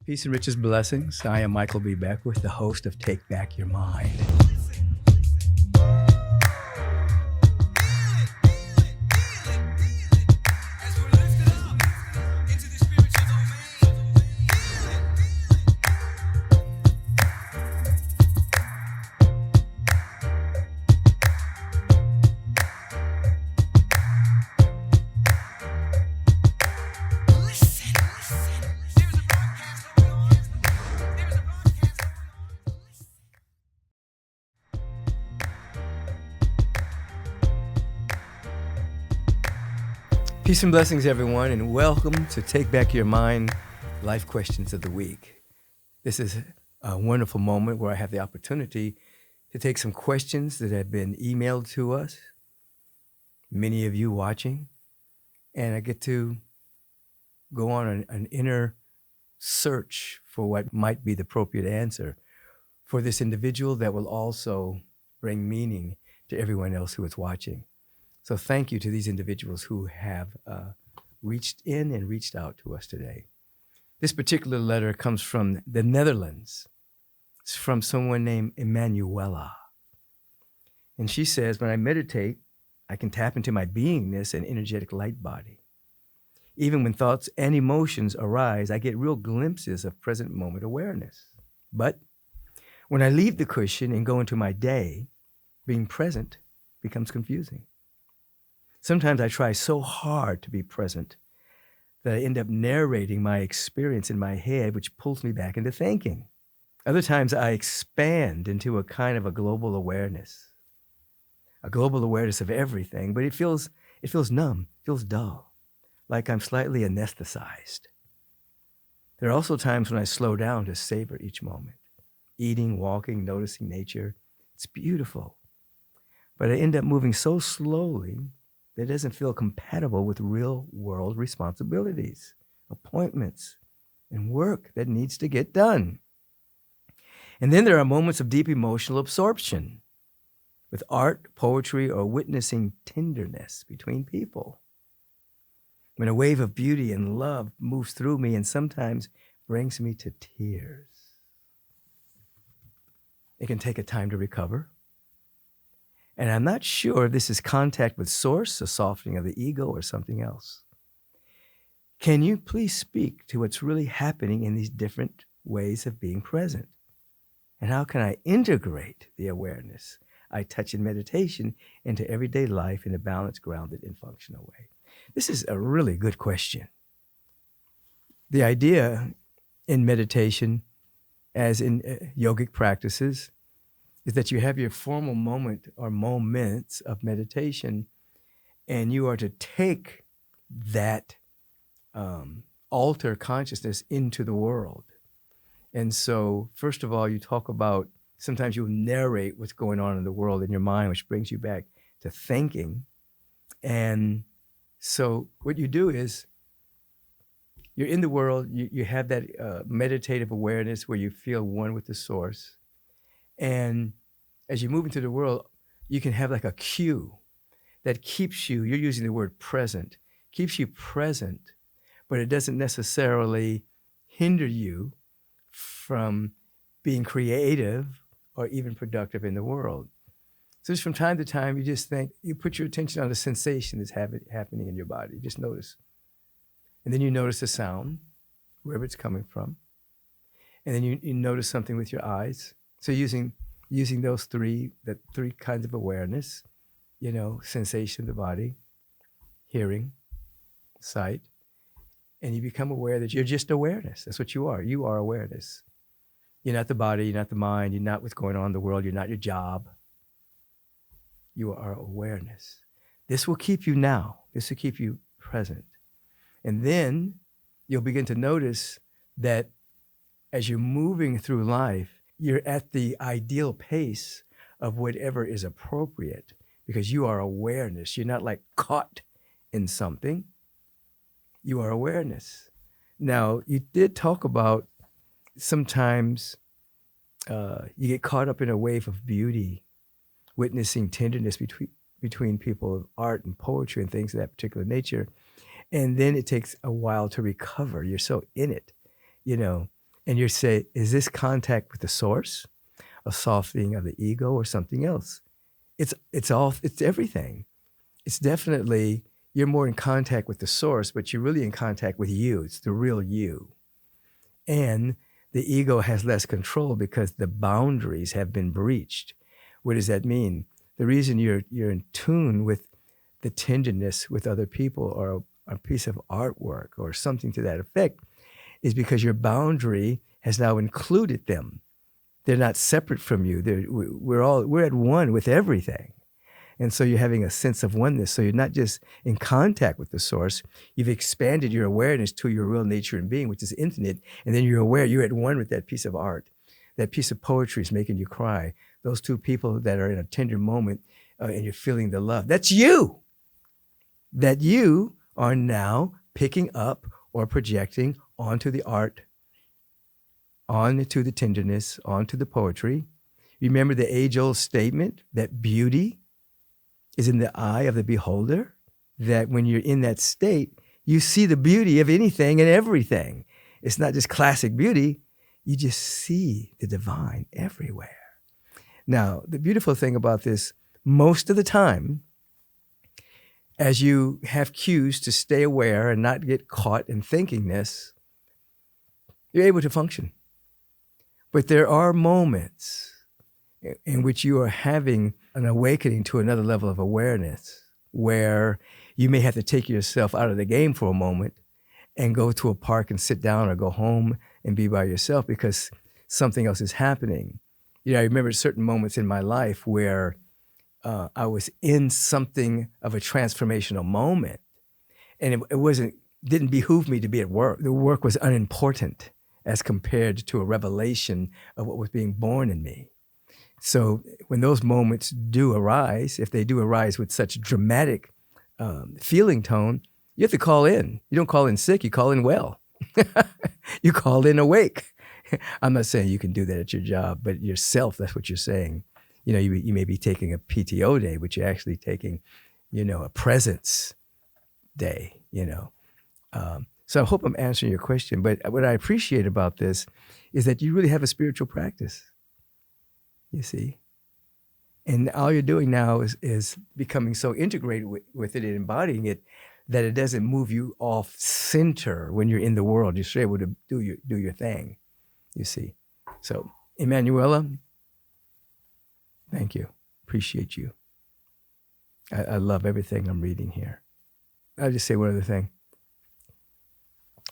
Peace and riches blessings. I am Michael B. Beckwith, the host of Take Back Your Mind. Peace and blessings, everyone, and welcome to Take Back Your Mind Life Questions of the Week. This is a wonderful moment where I have the opportunity to take some questions that have been emailed to us, many of you watching, and I get to go on an inner search for what might be the appropriate answer for this individual that will also bring meaning to everyone else who is watching. So thank you to these individuals who have reached in and reached out to us today. This particular letter comes from the Netherlands. It's from someone named Emanuela. And she says, when I meditate, I can tap into my beingness and energetic light body. Even when thoughts and emotions arise, I get real glimpses of present moment awareness. But when I leave the cushion and go into my day, being present becomes confusing. Sometimes I try so hard to be present that I end up narrating my experience in my head, which pulls me back into thinking. Other times I expand into a kind of a global awareness of everything, but it feels numb, feels dull, like I'm slightly anesthetized. There are also times when I slow down to savor each moment, eating, walking, noticing nature. It's beautiful, but I end up moving so slowly that doesn't feel compatible with real world responsibilities, appointments, and work that needs to get done. And then there are moments of deep emotional absorption with art, poetry, or witnessing tenderness between people. When a wave of beauty and love moves through me and sometimes brings me to tears. It can take a time to recover. And I'm not sure if this is contact with source, a softening of the ego, or something else. Can you please speak to what's really happening in these different ways of being present? And how can I integrate the awareness I touch in meditation into everyday life in a balanced, grounded, and functional way? This is a really good question. The idea in meditation, as in yogic practices, is that you have your formal moment or moments of meditation, and you are to take that alter consciousness into the world. And so, first of all, you talk about, sometimes you'll narrate what's going on in the world in your mind, which brings you back to thinking. And so what you do is, you're in the world, you have that meditative awareness where you feel one with the source. And as you move into the world, you can have like a cue that keeps you, you're using the word present, keeps you present, but it doesn't necessarily hinder you from being creative or even productive in the world. So just from time to time, you just think, you put your attention on the sensation that's happening in your body. Just notice. And then you notice the sound, wherever it's coming from. And then you notice something with your eyes. So using those three kinds of awareness, sensation of the body, hearing, sight, and you become aware that you're just awareness. That's what you are. You are awareness. You're not the body, you're not the mind, you're not what's going on in the world, you're not your job. You are awareness. This will keep you now. This will keep you present. And then you'll begin to notice that as you're moving through life, you're at the ideal pace of whatever is appropriate because you are awareness. You're not like caught in something. You are awareness. Now, you did talk about sometimes you get caught up in a wave of beauty, witnessing tenderness between people of art and poetry and things of that particular nature. And then it takes a while to recover. You're so in it, And you say, is this contact with the source, a softening of the ego, or something else? It's everything. It's definitely, you're more in contact with the source, but you're really in contact with you. It's the real you. And the ego has less control because the boundaries have been breached. What does that mean? The reason you're in tune with the tenderness with other people, or a piece of artwork or something to that effect, is because your boundary has now included them. They're not separate from you. We're at one with everything. And so you're having a sense of oneness. So you're not just in contact with the source, you've expanded your awareness to your real nature and being, which is infinite. And then you're aware you're at one with that piece of art. That piece of poetry is making you cry. Those two people that are in a tender moment and you're feeling the love. That's you. That you are now picking up or projecting onto the art, onto the tenderness, onto the poetry. Remember the age-old statement that beauty is in the eye of the beholder? That when you're in that state, you see the beauty of anything and everything. It's not just classic beauty. You just see the divine everywhere. Now, the beautiful thing about this, most of the time, as you have cues to stay aware and not get caught in thinking this, you're able to function. But there are moments in which you are having an awakening to another level of awareness, where you may have to take yourself out of the game for a moment and go to a park and sit down, or go home and be by yourself because something else is happening. I remember certain moments in my life where I was in something of a transformational moment, and it didn't behoove me to be at work. The work was unimportant as compared to a revelation of what was being born in me. So when those moments do arise, if they do arise with such dramatic feeling tone, you have to call in. You don't call in sick, you call in well. You call in awake. I'm not saying you can do that at your job, but yourself, that's what you're saying. You may be taking a PTO day, but you're actually taking, a presence day, So I hope I'm answering your question. But what I appreciate about this is that you really have a spiritual practice, you see. And all you're doing now is becoming so integrated with it and embodying it that it doesn't move you off center when you're in the world. You're still able to do your thing, you see. So, Emanuela, thank you. Appreciate you. I love everything I'm reading here. I'll just say one other thing.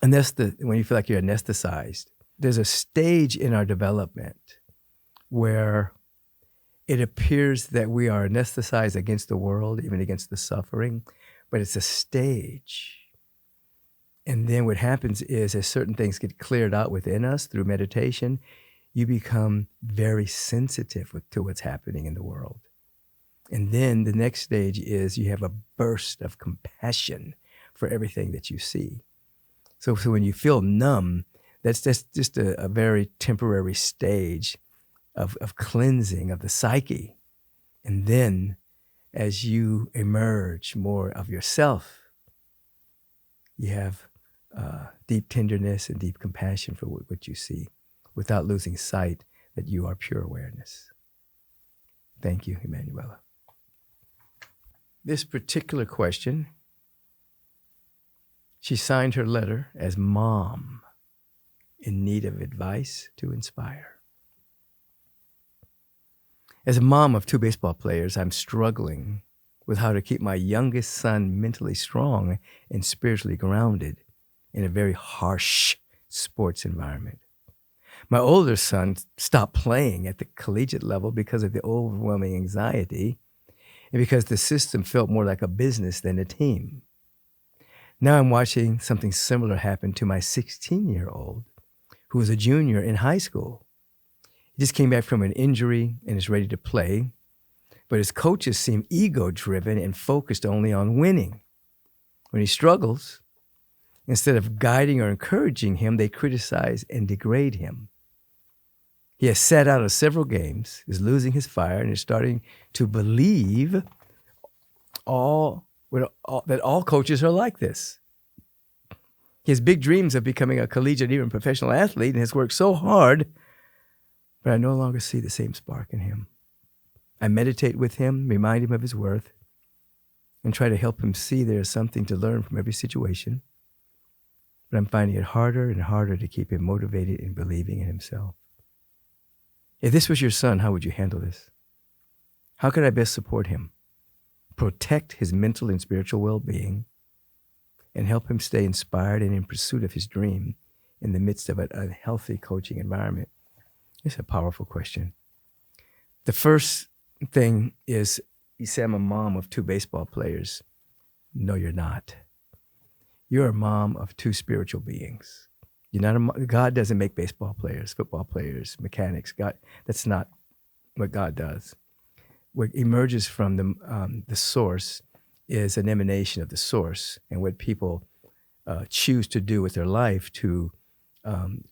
And that's when you feel like you're anesthetized. There's a stage in our development where it appears that we are anesthetized against the world, even against the suffering, but it's a stage. And then what happens is, as certain things get cleared out within us through meditation, you become very sensitive to what's happening in the world. And then the next stage is you have a burst of compassion for everything that you see. So when you feel numb, that's just a very temporary stage of cleansing of the psyche. And then as you emerge more of yourself, you have deep tenderness and deep compassion for what you see, without losing sight that you are pure awareness. Thank you, Emanuela. This particular question, she signed her letter as Mom, in need of advice to inspire. As a mom of 2 baseball players, I'm struggling with how to keep my youngest son mentally strong and spiritually grounded in a very harsh sports environment. My older son stopped playing at the collegiate level because of the overwhelming anxiety and because the system felt more like a business than a team. Now I'm watching something similar happen to my 16-year-old, who is a junior in high school. He just came back from an injury and is ready to play, but his coaches seem ego-driven and focused only on winning. When he struggles, instead of guiding or encouraging him, they criticize and degrade him. He has sat out of several games, is losing his fire, and is starting to believe that all coaches are like this. He has big dreams of becoming a collegiate, even professional athlete, and has worked so hard, but I no longer see the same spark in him. I meditate with him, remind him of his worth, and try to help him see there is something to learn from every situation. But I'm finding it harder and harder to keep him motivated and believing in himself. If this was your son, how would you handle this? How could I best support him, protect his mental and spiritual well-being, and help him stay inspired and in pursuit of his dream in the midst of an unhealthy coaching environment? It's a powerful question. The first thing is, you say, I'm a mom of 2 baseball players. No, you're not. You're a mom of 2 spiritual beings. You're not God doesn't make baseball players, football players, mechanics. God, that's not what God does. What emerges from the source is an emanation of the source, and what people choose to do with their life to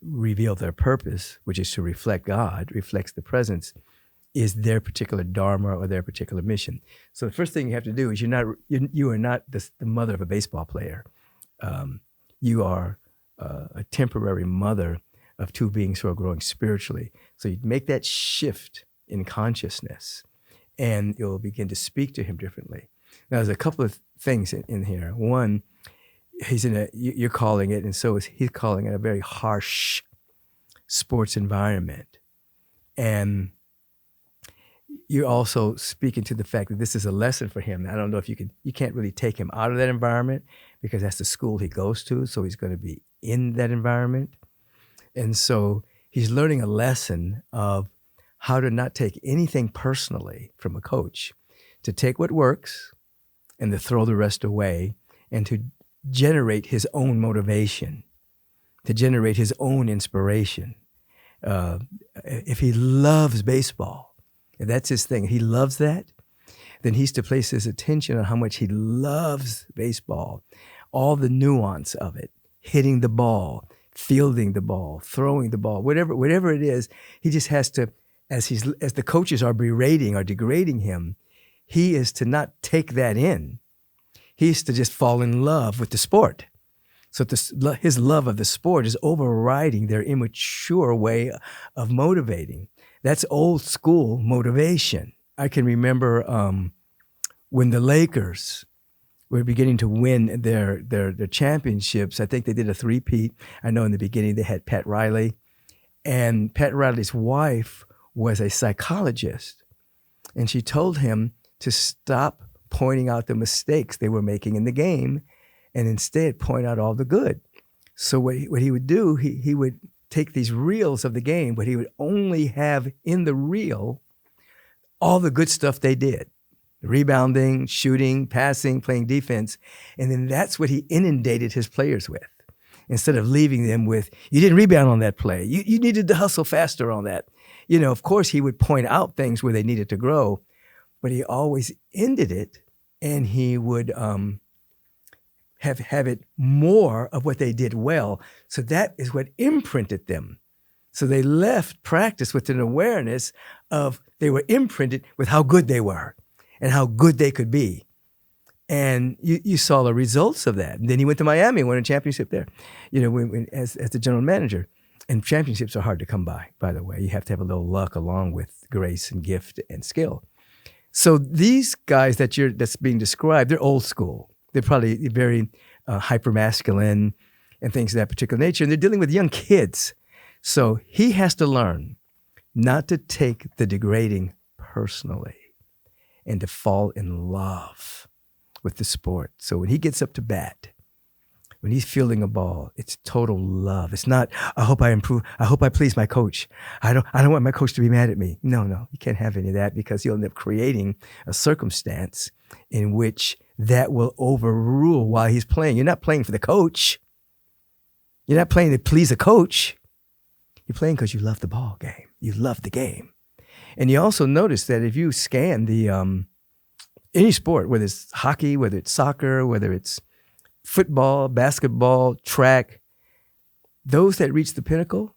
reveal their purpose, which is to reflect God, reflects the presence, is their particular dharma or their particular mission. So the first thing you have to do is you are not the mother of a baseball player. You are a temporary mother of 2 beings who are growing spiritually. So you make that shift in consciousness, and you'll begin to speak to him differently. Now, there's a couple of things in here. One, you're calling it, and so is he's calling it, a very harsh sports environment. And you're also speaking to the fact that this is a lesson for him. I don't know if you can't really take him out of that environment because that's the school he goes to, so he's going to be in that environment. And so he's learning a lesson of how to not take anything personally from a coach, to take what works and to throw the rest away, and to generate his own motivation, to generate his own inspiration. If he loves baseball, if that's his thing, he loves that, then he's to place his attention on how much he loves baseball, all the nuance of it, hitting the ball, fielding the ball, throwing the ball, whatever it is. He just has to, as the coaches are berating or degrading him, he is to not take that in. He's to just fall in love with the sport. So his love of the sport is overriding their immature way of motivating. That's old school motivation. I can remember when the Lakers were beginning to win their championships. I think they did a 3-peat. I know in the beginning they had Pat Riley, and Pat Riley's wife was a psychologist, and she told him to stop pointing out the mistakes they were making in the game and instead point out all the good. So what he would do, he would take these reels of the game, but he would only have in the reel all the good stuff they did. Rebounding, shooting, passing, playing defense. And then that's what he inundated his players with. Instead of leaving them with, you didn't rebound on that play. You needed to hustle faster on that. You know, of course, he would point out things where they needed to grow, but he always ended it, and he would have it more of what they did well. So that is what imprinted them. So they left practice with an awareness of they were imprinted with how good they were and how good they could be. And you saw the results of that. And then he went to Miami and won a championship there, as the general manager. And championships are hard to come by the way. You have to have a little luck along with grace and gift and skill. So these guys that's being described, they're old school. They're probably very hyper-masculine and things of that particular nature. And they're dealing with young kids. So he has to learn not to take the degrading personally and to fall in love with the sport. So when he gets up to bat, when he's fielding a ball, it's total love. It's not, I hope I improve. I hope I please my coach. I don't want my coach to be mad at me. No, you can't have any of that, because you'll end up creating a circumstance in which that will overrule while he's playing. You're not playing for the coach. You're not playing to please a coach. You're playing because you love the ball game. You love the game. And you also notice that if you scan any sport, whether it's hockey, whether it's soccer, whether it's football, basketball, track, those that reach the pinnacle,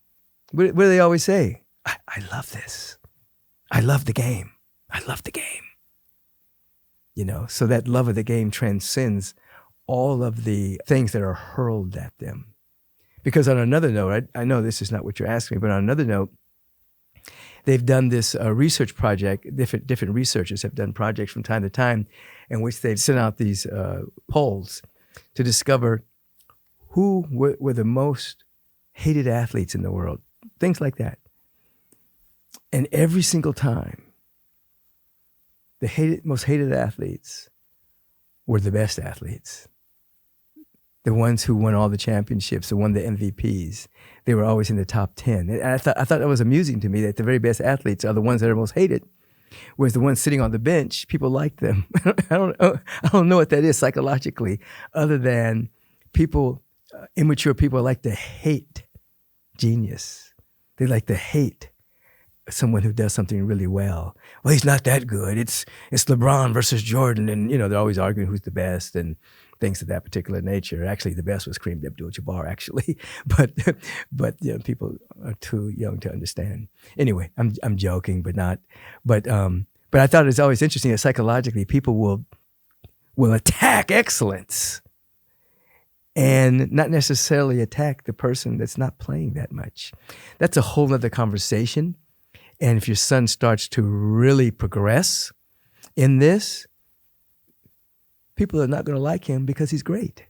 what do they always say? I love this. I love the game. I love the game. So that love of the game transcends all of the things that are hurled at them. Because on another note, I know this is not what you're asking me, but on another note, they've done this research project. Different researchers have done projects from time to time in which they've sent out these polls to discover who were the most hated athletes in the world, things like that. And every single time, the most hated athletes were the best athletes. The ones who won all the championships, who won the MVPs, they were always in the top 10. And I thought that was amusing to me, that the very best athletes are the ones that are most hated, whereas the ones sitting on the bench, people like them. I don't know what that is psychologically, other than people, immature people like to hate genius. They like to hate someone who does something really well. Well, he's not that good. It's LeBron versus Jordan, and they're always arguing who's the best and things of that particular nature. Actually, the best was Kareem Abdul-Jabbar, actually, but people are too young to understand. Anyway, I'm joking, but I thought it's always interesting that psychologically people will attack excellence and not necessarily attack the person that's not playing that much. That's a whole nother conversation. And if your son starts to really progress in this, people are not going to like him because he's great.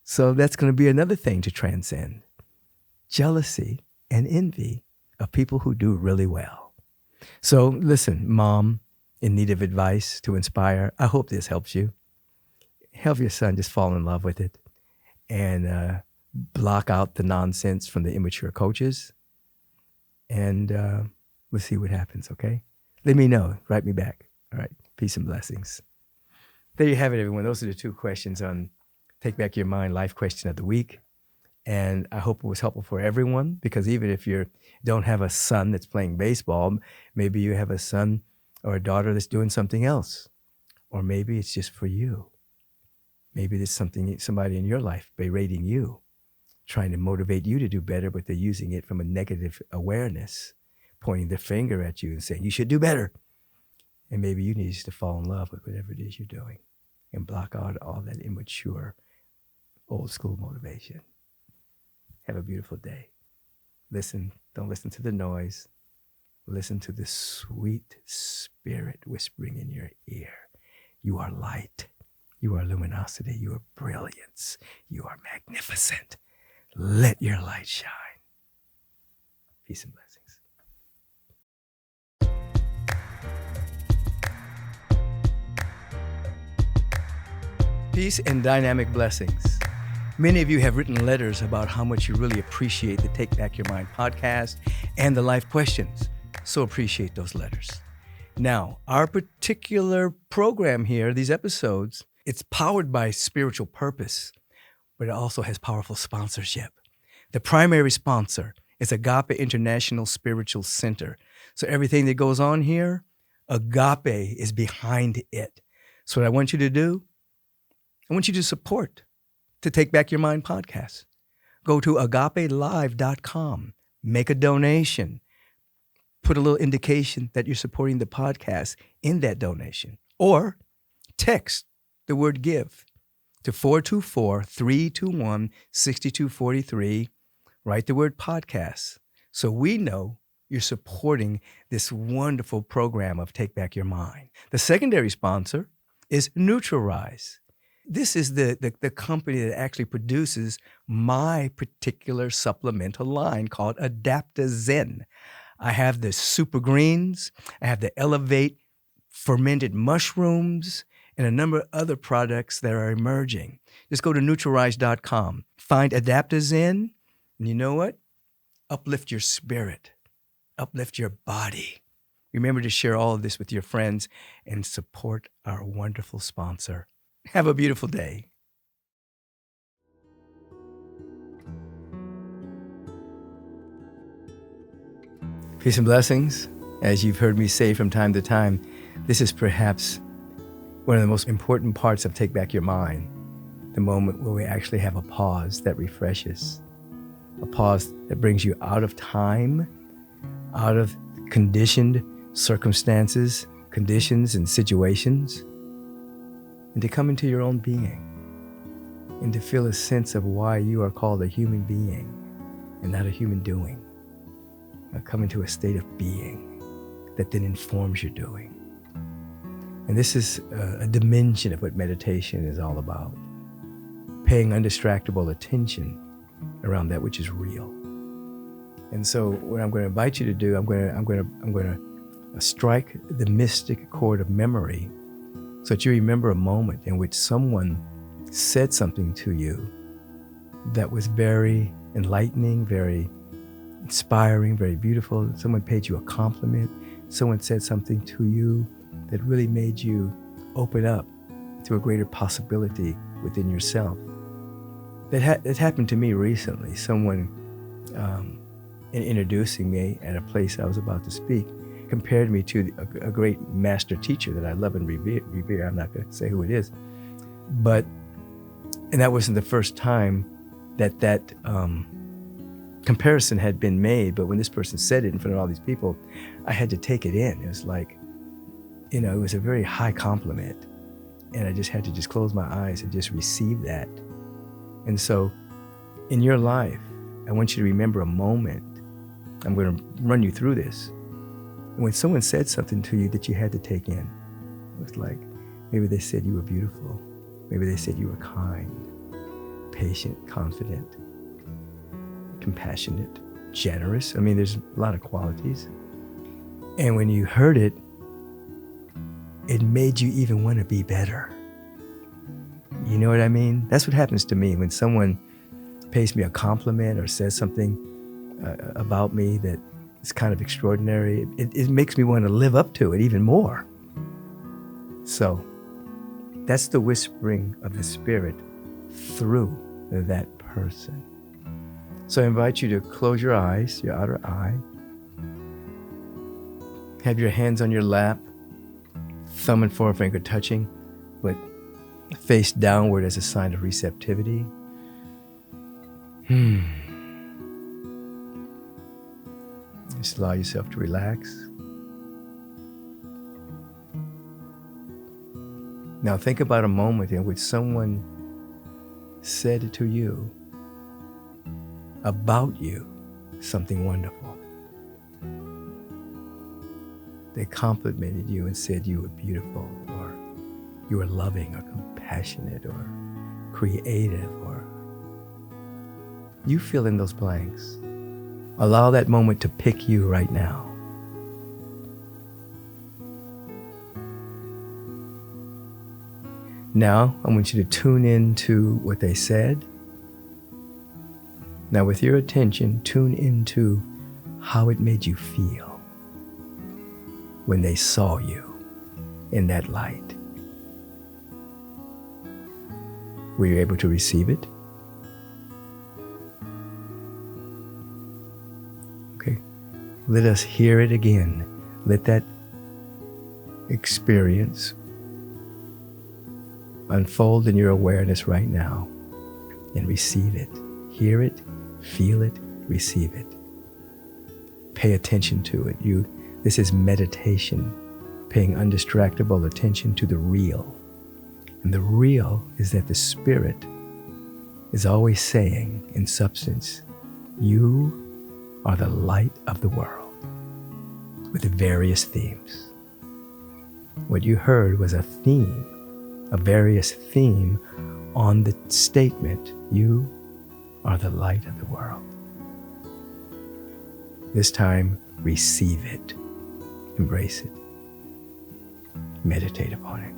So that's going to be another thing to transcend. Jealousy and envy of people who do really well. So listen, mom, in need of advice to inspire, I hope this helps you. Help your son just fall in love with it and block out the nonsense from the immature coaches. And we'll see what happens, okay? Let me know. Write me back. All right. Peace and blessings. There you have it, everyone. Those are the 2 questions on Take Back Your Mind Life Question of the Week. And I hope it was helpful for everyone, because even if you don't have a son that's playing baseball, maybe you have a son or a daughter that's doing something else. Or maybe it's just for you. Maybe there's somebody in your life berating you, trying to motivate you to do better, but they're using it from a negative awareness, pointing their finger at you and saying, you should do better. And maybe you need to fall in love with whatever it is you're doing and block out all that immature, old school motivation. Have a beautiful day. Don't listen to the noise. Listen to the sweet spirit whispering in your ear. You are light. You are luminosity. You are brilliance. You are magnificent. Let your light shine. Peace and blessings. Peace and dynamic blessings. Many of you have written letters about how much you really appreciate the Take Back Your Mind podcast and the life questions. So appreciate those letters. Now, our particular program here, these episodes, it's powered by spiritual purpose, but it also has powerful sponsorship. The primary sponsor is Agape International Spiritual Center. So everything that goes on here, Agape is behind it. So what I want you to do, I want you to support the Take Back Your Mind podcast. Go to agapelive.com, make a donation, put a little indication that you're supporting the podcast in that donation, or text the word give to 424-321-6243. Write the word podcast so we know you're supporting this wonderful program of Take Back Your Mind. The secondary sponsor is Neutralize. This is the company that actually produces my particular supplemental line called Adaptozen. I have the Super Greens, I have the Elevate fermented mushrooms, and a number of other products that are emerging. Just go to Neutralize.com, find Adaptozen, and you know what? Uplift your spirit, uplift your body. Remember to share all of this with your friends and support our wonderful sponsor. Have a beautiful day. Peace and blessings. As you've heard me say from time to time, this is perhaps one of the most important parts of Take Back Your Mind, the moment where we actually have a pause that refreshes, a pause that brings you out of time, out of conditioned circumstances, conditions, and situations, and to come into your own being. and to feel a sense of why you are called a human being and not a human doing. Come into a state of being that then informs your doing. And this is a dimension of what meditation is all about. Paying undistractable attention around that which is real. And so what I'm going to invite you to do, I'm going to strike the mystic chord of memory so that you remember a moment in which someone said something to you that was very enlightening, very inspiring, very beautiful. Someone paid you a compliment. Someone said something to you that really made you open up to a greater possibility within yourself. It happened to me recently. Someone, in introducing me at a place I was about to speak, compared me to a great master teacher that I love and revere. I'm not going to say who it is. And that wasn't the first time that comparison had been made, but when this person said it in front of all these people, I had to take it in. It was like, it was a very high compliment, and I just had to close my eyes and just receive that. And so in your life, I want you to remember a moment. I'm going to run you through this. When someone said something to you that you had to take in, it was like, maybe they said you were beautiful. Maybe they said you were kind, patient, confident, compassionate, generous. I mean, there's a lot of qualities. And when you heard it, it made you even want to be better. You know what I mean? That's what happens to me when someone pays me a compliment or says something about me that is kind of extraordinary. It makes me want to live up to it even more. So that's the whispering of the Spirit through that person. So I invite you to close your eyes, your outer eye. Have your hands on your lap, thumb and forefinger touching, but face downward as a sign of receptivity. Just allow yourself to relax. Now think about a moment in which someone said to you, about you, something wonderful. They complimented you and said you were beautiful, or you were loving, or compassionate, or creative, or you fill in those blanks. Allow that moment to pick you right now. Now, I want you to tune in to what they said. Now, with your attention, tune into how it made you feel when they saw you in that light. Were you able to receive it? Okay. Let us hear it again. Let that experience unfold in your awareness right now and receive it. Hear it, feel it, receive it. Pay attention to it. This is meditation, paying undistractable attention to the real. And the real is that the Spirit is always saying, in substance, you are the light of the world, with various themes. What you heard was a theme, a various theme on the statement, you are the light of the world. This time, receive it, embrace it, meditate upon it.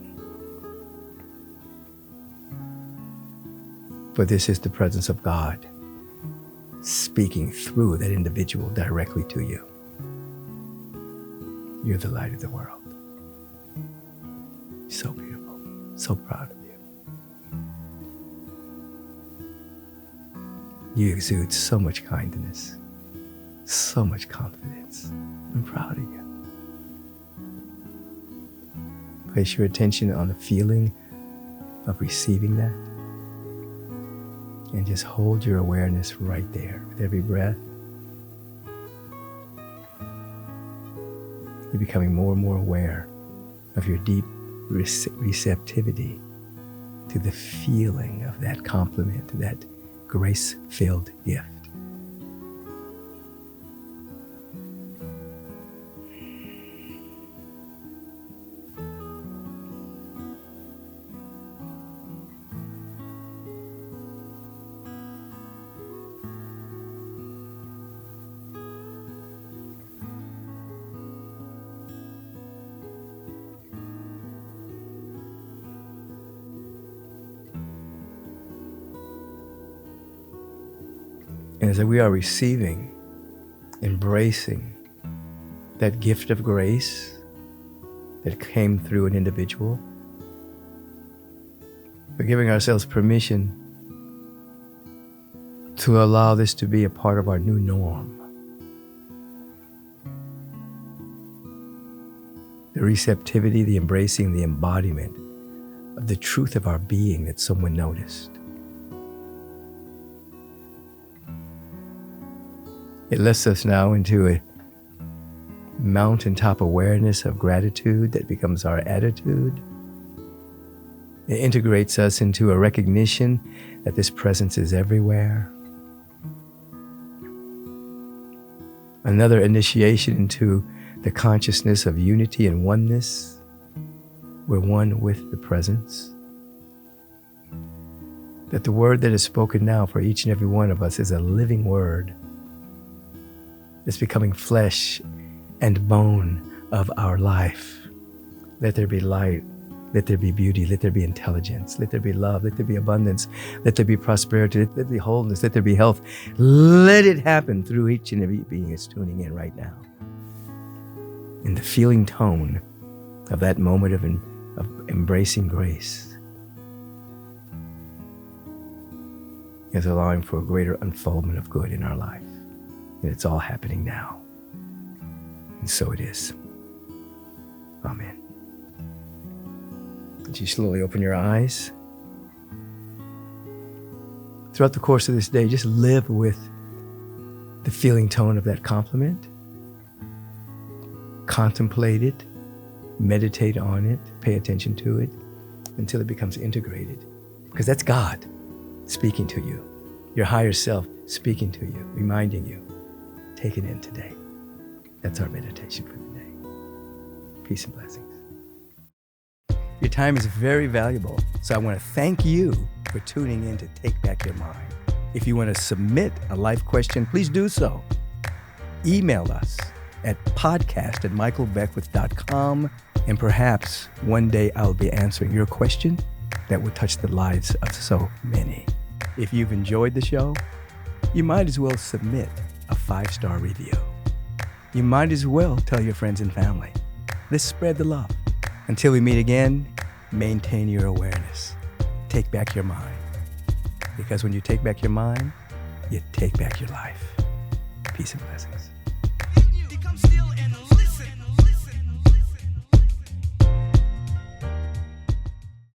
For this is the presence of God speaking through that individual directly to you. You're the light of the world. So beautiful, so proud of you. You exude so much kindness, so much confidence. I'm proud of you. Place your attention on the feeling of receiving that, and just hold your awareness right there with every breath. You're becoming more and more aware of your deep receptivity to the feeling of that compliment, that grace-filled gift. And as we are receiving, embracing that gift of grace that came through an individual, we're giving ourselves permission to allow this to be a part of our new norm. The receptivity, the embracing, the embodiment of the truth of our being that someone noticed. It lifts us now into a mountaintop awareness of gratitude that becomes our attitude. It integrates us into a recognition that this presence is everywhere. Another initiation into the consciousness of unity and oneness. We're one with the presence. That the word that is spoken now for each and every one of us is a living word. It's becoming flesh and bone of our life. Let there be light. Let there be beauty. Let there be intelligence. Let there be love. Let there be abundance. Let there be prosperity. Let there be wholeness. Let there be health. Let it happen through each and every being that's tuning in right now. In the feeling tone of that moment of embracing grace is allowing for a greater unfoldment of good in our life. And it's all happening now. And so it is. Amen. As you slowly open your eyes, throughout the course of this day, just live with the feeling tone of that compliment. Contemplate it, meditate on it, pay attention to it until it becomes integrated. Because that's God speaking to you, your higher self speaking to you, reminding you. Take it in today. That's our meditation for the day. Peace and blessings. Your time is very valuable, so I want to thank you for tuning in to Take Back Your Mind. If you want to submit a life question, please do so. Email us at podcast@michaelbeckwith.com, and perhaps one day I'll be answering your question that will touch the lives of so many. If you've enjoyed the show, you might as well submit a 5-star review. You might as well tell your friends and family. Let's spread the love. Until we meet again, maintain your awareness. Take back your mind. Because when you take back your mind, you take back your life. Peace and blessings.